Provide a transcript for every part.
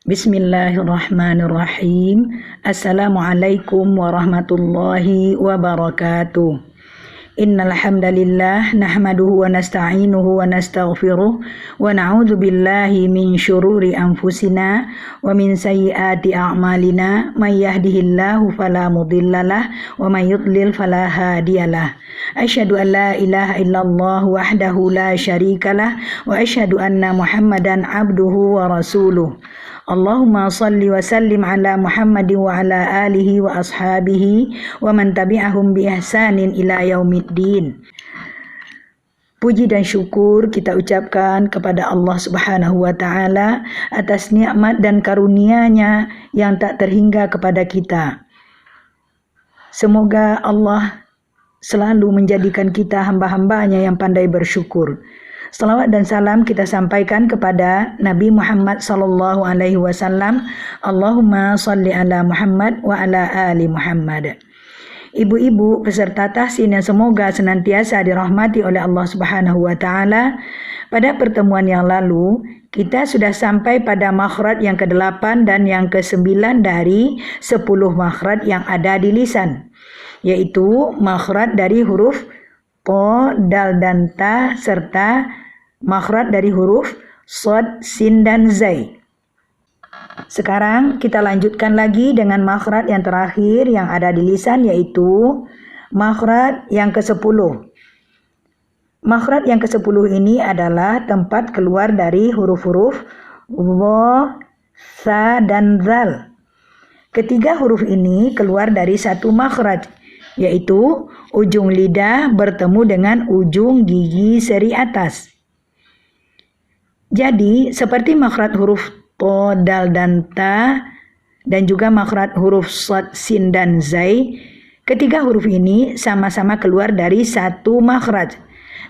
Bismillahirrahmanirrahim. Assalamualaikum warahmatullahi wabarakatuh. Innal hamdalillah nahmaduhu wa nasta'inuhu wa nastaghfiruh wa na'udzu billahi min syururi anfusina wa min sayyiati a'malina may yahdihillahu fala mudhillalah wa may yudlil fala hadiyalah. Asyhadu an la ilaha illallah wahdahu la syarikalah wa asyhadu anna Muhammadan abduhu wa rasuluh. Allahumma salli wa sallim ala Muhammadin wa ala alihi wa ashabihi wa man tabi'ahum bi ihsanin ila yaumiddin. Puji dan syukur kita ucapkan kepada Allah Subhanahu wa taala atas nikmat dan karunia-Nya yang tak terhingga kepada kita. Semoga Allah selalu menjadikan kita hamba-hambanya yang pandai bersyukur. Salawat dan salam kita sampaikan kepada Nabi Muhammad sallallahu alaihi wasallam. Allahumma salli ala Muhammad wa ala ali Muhammad. Ibu-ibu peserta tahsin yang semoga senantiasa dirahmati oleh Allah Subhanahu wa taala. Pada pertemuan yang lalu, kita sudah sampai pada makhraj yang ke-8 dan yang ke-9 dari 10 makhraj yang ada di lisan, yaitu makhraj dari huruf po, dal dan ta serta makhraj dari huruf shad, sin dan zai. Sekarang kita lanjutkan lagi dengan makhraj yang terakhir yang ada di lisan, yaitu makhraj yang ke-10. Makhraj yang ke-10 ini adalah tempat keluar dari huruf-huruf dha, tha dan zal. Ketiga huruf ini keluar dari satu makhraj, yaitu ujung lidah bertemu dengan ujung gigi seri atas. Jadi seperti makhraj huruf po, dal dan ta dan juga makhraj huruf shad, sin dan zai, ketiga huruf ini sama-sama keluar dari satu makhraj.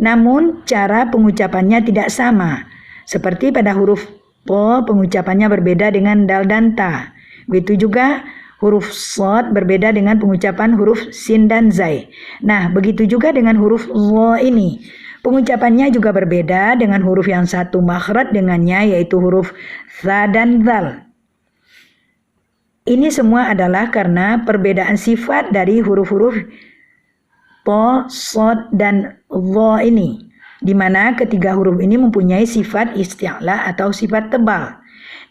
Namun cara pengucapannya tidak sama. Seperti pada huruf po pengucapannya berbeda dengan dal dan ta. Begitu juga huruf shad berbeda dengan pengucapan huruf sin dan zai. Nah, begitu juga dengan huruf dha ini. Pengucapannya juga berbeda dengan huruf yang satu makhraj dengannya, yaitu huruf tha dan zal. Ini semua adalah karena perbedaan sifat dari huruf-huruf po, shad dan dha ini, di mana ketiga huruf ini mempunyai sifat isti'la atau sifat tebal.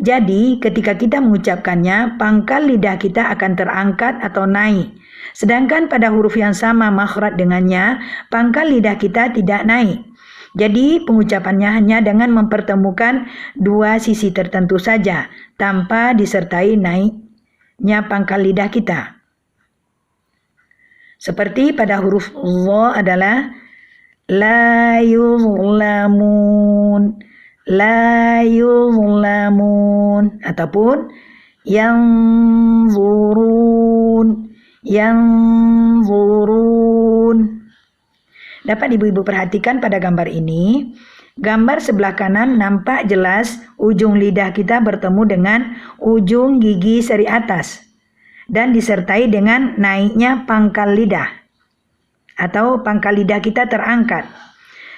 Jadi ketika kita mengucapkannya, pangkal lidah kita akan terangkat atau naik. Sedangkan pada huruf yang sama makhraj dengannya, pangkal lidah kita tidak naik. Jadi pengucapannya hanya dengan mempertemukan dua sisi tertentu saja, tanpa disertai naiknya pangkal lidah kita. Seperti pada huruf dha adalah la yuzlamun, la yuzlamun, ataupun yanzurun, yanzurun. Dapat ibu-ibu perhatikan pada gambar ini. Gambar sebelah kanan nampak jelas ujung lidah kita bertemu dengan ujung gigi seri atas dan disertai dengan naiknya pangkal lidah atau pangkal lidah kita terangkat.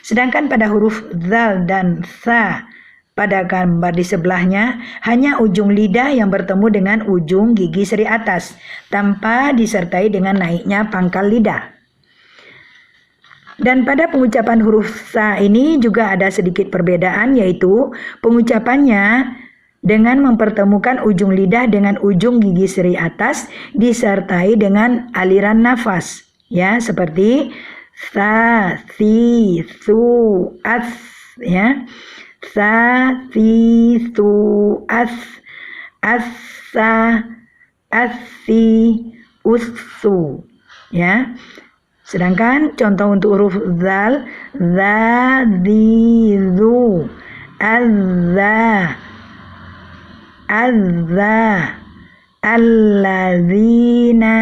Sedangkan pada huruf zal dan tha pada gambar di sebelahnya hanya ujung lidah yang bertemu dengan ujung gigi seri atas tanpa disertai dengan naiknya pangkal lidah. Dan pada pengucapan huruf tha ini juga ada sedikit perbedaan, yaitu pengucapannya dengan mempertemukan ujung lidah dengan ujung gigi seri atas disertai dengan aliran nafas, ya, seperti tha, thi, thu, ath, ya. Tha, thi, thu, ath, atha, athi, uthu, ya. Sedangkan contoh untuk huruf zal, dha, dhi, dhu, adza, adza, alladzina,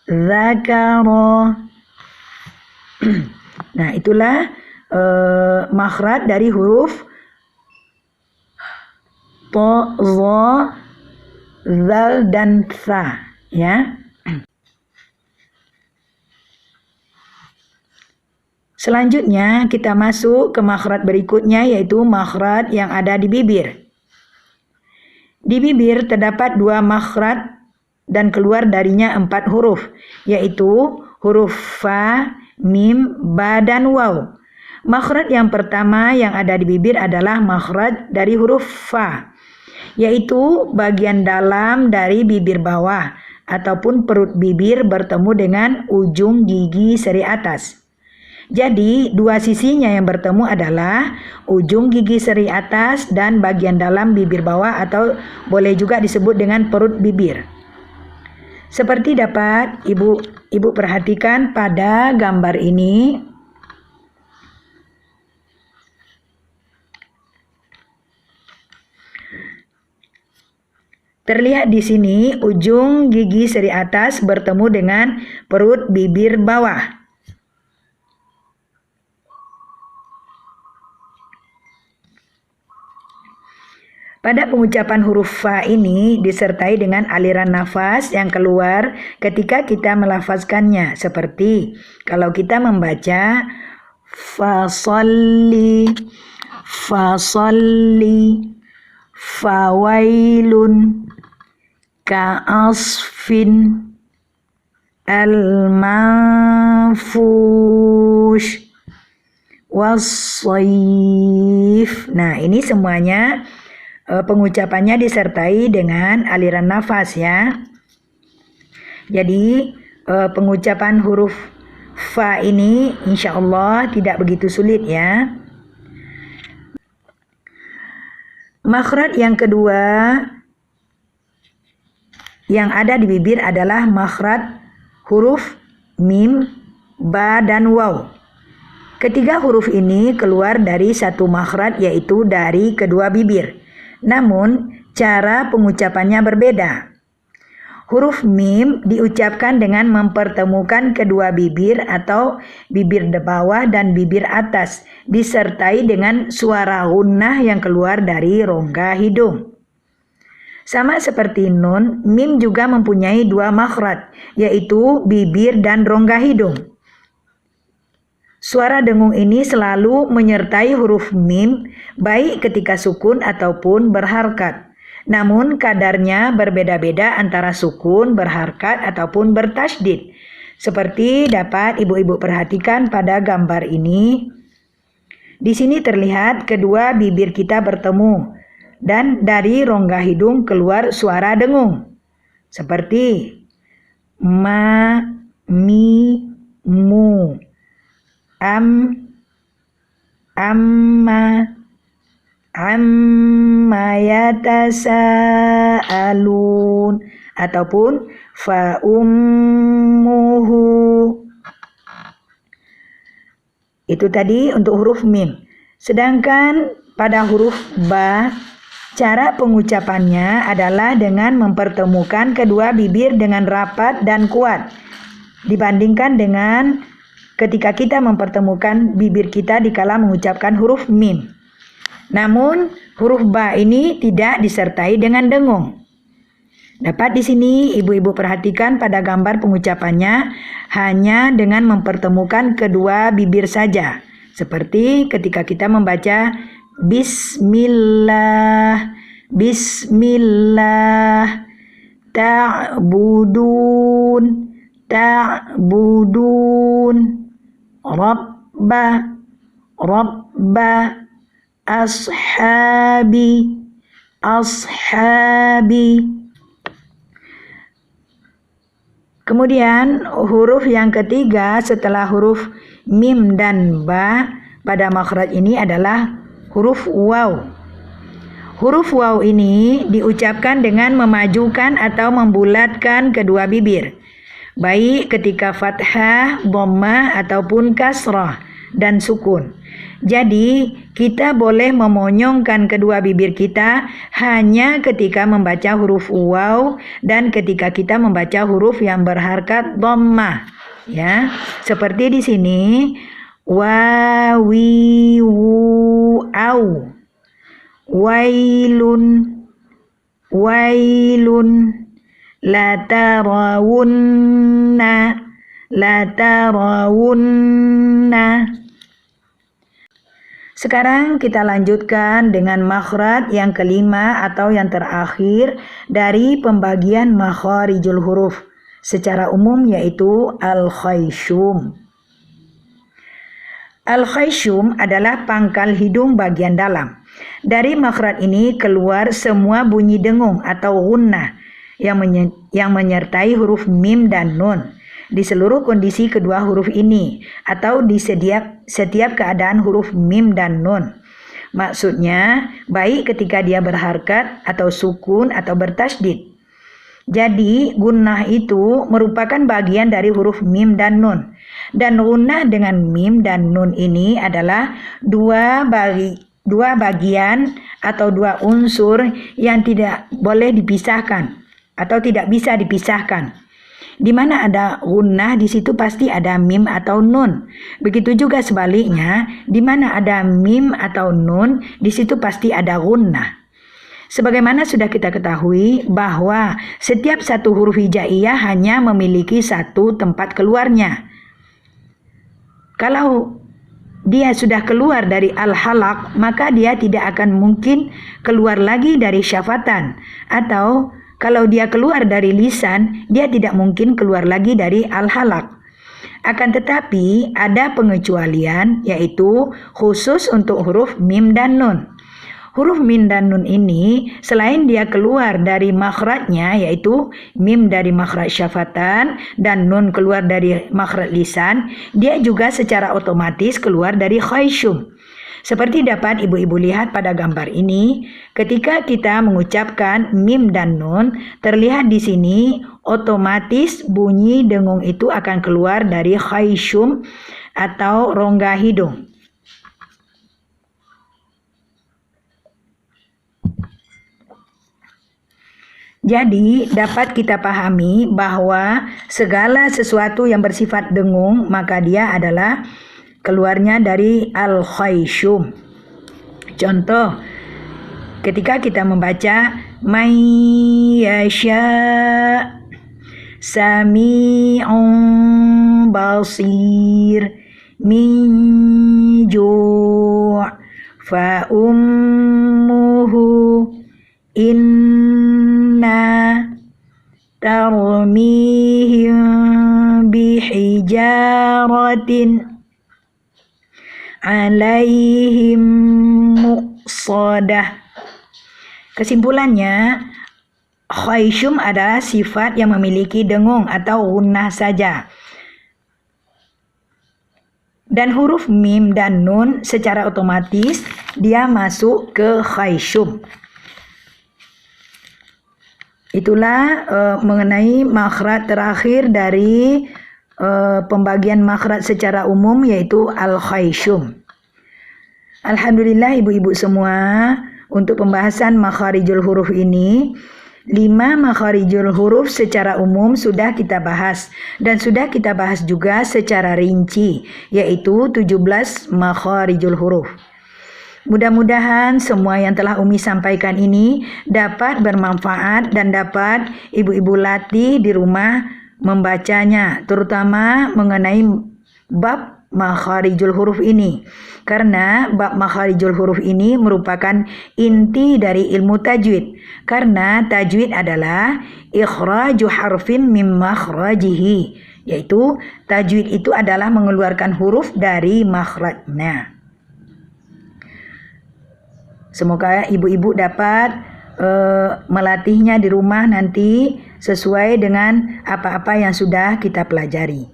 dzakara. Nah, itulah makhraj dari huruf po, dha, zal dan tha, ya. Selanjutnya kita masuk ke makhraj berikutnya, yaitu makhraj yang ada di bibir. Di bibir terdapat 2 makhraj dan keluar darinya 4 huruf, yaitu huruf fa, mim, ba, dan waw. Makhraj yang pertama yang ada di bibir adalah makhraj dari huruf fa, yaitu bagian dalam dari bibir bawah ataupun perut bibir bertemu dengan ujung gigi seri atas. Jadi, 2 sisinya yang bertemu adalah ujung gigi seri atas dan bagian dalam bibir bawah, atau boleh juga disebut dengan perut bibir. Seperti dapat Ibu perhatikan pada gambar ini. Terlihat di sini ujung gigi seri atas bertemu dengan perut bibir bawah. Pada pengucapan huruf fa ini disertai dengan aliran nafas yang keluar ketika kita melafazkannya. Seperti kalau kita membaca fasolli, fasolli, fawailun, ka'asfin, al-manfush, was-saif. Nah, ini semuanya pengucapannya disertai dengan aliran nafas ya. Jadi pengucapan huruf fa ini insya Allah tidak begitu sulit ya. Makhraj yang kedua yang ada di bibir adalah makhraj huruf mim, ba, dan waw. Ketiga huruf ini keluar dari satu makhraj, yaitu dari kedua bibir. Namun, cara pengucapannya berbeda. Huruf mim diucapkan dengan mempertemukan kedua bibir atau bibir bawah dan bibir atas, disertai dengan suara gunnah yang keluar dari rongga hidung. Sama seperti nun, mim juga mempunyai 2 makhraj, yaitu bibir dan rongga hidung. Suara dengung ini selalu menyertai huruf mim, baik ketika sukun ataupun berharkat. Namun kadarnya berbeda-beda antara sukun, berharkat, ataupun bertasydid. Seperti dapat ibu-ibu perhatikan pada gambar ini. Di sini terlihat kedua bibir kita bertemu, dan dari rongga hidung keluar suara dengung. Seperti ma, mi, mu. Amma yatasaalun, ataupun fa ummuhu. Itu tadi untuk huruf mim. Sedangkan pada huruf ba, cara pengucapannya adalah dengan mempertemukan kedua bibir dengan rapat dan kuat, dibandingkan dengan ketika kita mempertemukan bibir kita dikala mengucapkan huruf mim. Namun, huruf ba ini tidak disertai dengan dengung. Dapat di sini ibu-ibu perhatikan pada gambar pengucapannya hanya dengan mempertemukan kedua bibir saja. Seperti ketika kita membaca bismillah, bismillah, ta'budun, ta'budun, Rabba, ashabi, ashabi. Kemudian huruf yang ketiga setelah huruf mim dan ba pada makhraj ini adalah huruf waw. Huruf waw ini diucapkan dengan memajukan atau membulatkan kedua bibir, baik ketika fathah, dhammah, ataupun kasrah dan sukun. Jadi, kita boleh memonyongkan kedua bibir kita hanya ketika membaca huruf waw dan ketika kita membaca huruf yang berharkat dhammah. Ya, seperti di sini wa, wi, wu, au. Wailun, wailun. La tarawunna, la tarawunna. Sekarang kita lanjutkan dengan makhraj yang kelima atau yang terakhir dari pembagian makharijul huruf secara umum, yaitu al-khayshum. Al-khayshum adalah pangkal hidung bagian dalam. Dari makhraj ini keluar semua bunyi dengung atau gunnah yang menyertai huruf mim dan nun di seluruh kondisi kedua huruf ini atau di setiap keadaan huruf mim dan nun. Maksudnya baik ketika dia berharkat atau sukun atau bertasydid. Jadi gunnah itu merupakan bagian dari huruf mim dan nun. Dan gunnah dengan mim dan nun ini adalah dua bagian atau dua unsur yang tidak boleh dipisahkan atau tidak bisa dipisahkan. Di mana ada gunnah, di situ pasti ada mim atau nun. Begitu juga sebaliknya, di mana ada mim atau nun, di situ pasti ada gunnah. Sebagaimana sudah kita ketahui bahwa setiap satu huruf hijaiyah hanya memiliki satu tempat keluarnya. Kalau dia sudah keluar dari al-halaq, maka dia tidak akan mungkin keluar lagi dari syafatan, atau kalau dia keluar dari lisan, dia tidak mungkin keluar lagi dari al-halaq. Akan tetapi ada pengecualian, yaitu khusus untuk huruf mim dan nun. Huruf mim dan nun ini selain dia keluar dari makhrajnya, yaitu mim dari makhraj syafatan dan nun keluar dari makhraj lisan, dia juga secara otomatis keluar dari khayshum. Seperti dapat ibu-ibu lihat pada gambar ini, ketika kita mengucapkan mim dan nun, terlihat di sini otomatis bunyi dengung itu akan keluar dari khayshum atau rongga hidung. Jadi dapat kita pahami bahwa segala sesuatu yang bersifat dengung maka dia adalah keluarnya dari al-khayshum. Contoh, ketika kita membaca may yasha sami'un basir min ju' fa ummuhu inna tarmihim bihijaratin alaihim muqsadah. Kesimpulannya, khayshum adalah sifat yang memiliki dengung atau gunnah saja. Dan huruf mim dan nun secara otomatis dia masuk ke khayshum. Itulah mengenai makhraj terakhir dari pembagian makhraj secara umum, yaitu al-khayshum. Alhamdulillah ibu-ibu semua, untuk pembahasan makharijul huruf ini 5 makharijul huruf secara umum sudah kita bahas dan sudah kita bahas juga secara rinci, yaitu 17 makharijul huruf. Mudah-mudahan semua yang telah Umi sampaikan ini dapat bermanfaat dan dapat ibu-ibu latih di rumah membacanya, terutama mengenai bab makharijul huruf ini. Karena bab makharijul huruf ini merupakan inti dari ilmu tajwid. Karena tajwid adalah ikhraju harfin min makhrajihi, yaitu tajwid itu adalah mengeluarkan huruf dari makhrajnya. Semoga ibu-ibu dapat melatihnya di rumah nanti sesuai dengan apa-apa yang sudah kita pelajari.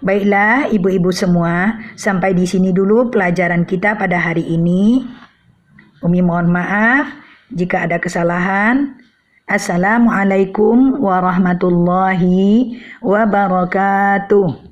Baiklah ibu-ibu semua, sampai di sini dulu pelajaran kita pada hari ini. Umi mohon maaf jika ada kesalahan. Assalamualaikum warahmatullahi wabarakatuh.